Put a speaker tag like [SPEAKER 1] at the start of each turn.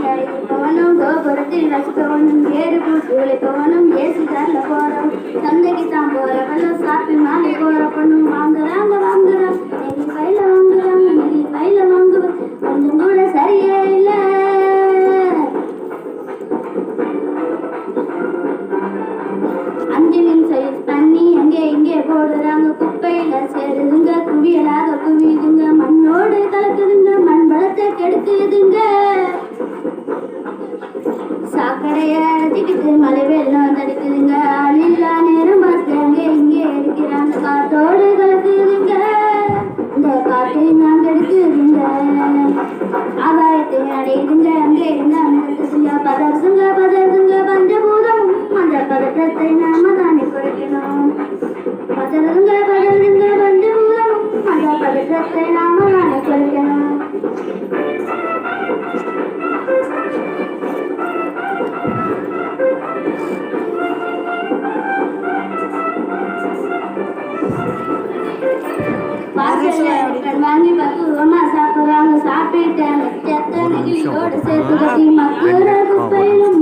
[SPEAKER 1] பவனும் கோபுரத்தில் வசிப்பவனும் ஏறு பூட்டு உழைப்பவனும் ஏசி கார்ல போறவன் சந்தைக்கு தான் போற வெள்ளம் ஷாப்பிங் மாலை போற பொண்ணும் வாங்குறாங்க நெல்லி பையில வாங்குறாங்க நெல்லி பையில வாங்குவேன் கொஞ்சம் கூட சரியே இல்லை. அஞ்சு நிமிஷம் தண்ணி அங்கே இங்கே போடுறாங்க குப்பையில சேருதுங்க குவியலாக குவியுதுங்க மண்ணோடு கலக்குதுங்க மண் வளத்தை கெடுக்குதுங்க. சாக்கடைய அடைச்சிக்கிட்டு மழை வெள்ளம் தடுக்குதுங்க ஆளில்லா நேரம் பார்த்து அங்கே இங்கே இருக்கிறாங்க காத்தோடு கலக்குதுங்க இந்த காற்றை நான் கெடுக்குதுங்க ஆதாயத்தை அடையுதுங்க அங்கே இருந்து அனுமதிச்சுங்க பதறுதுங்க பஞ்சபூதம் அந்த பதற்றத்தை நாம தானே குறைக்கணும். பதறுதுங்க பஞ்சபூதம் அந்த பதற்றத்தை நாம தானே குறைக்கணும். வாங்கி பக்குவமா சாப்பிடுறாங்க சாப்பிட்டேன் சேர்த்து மக்கள் குப்பையிலும்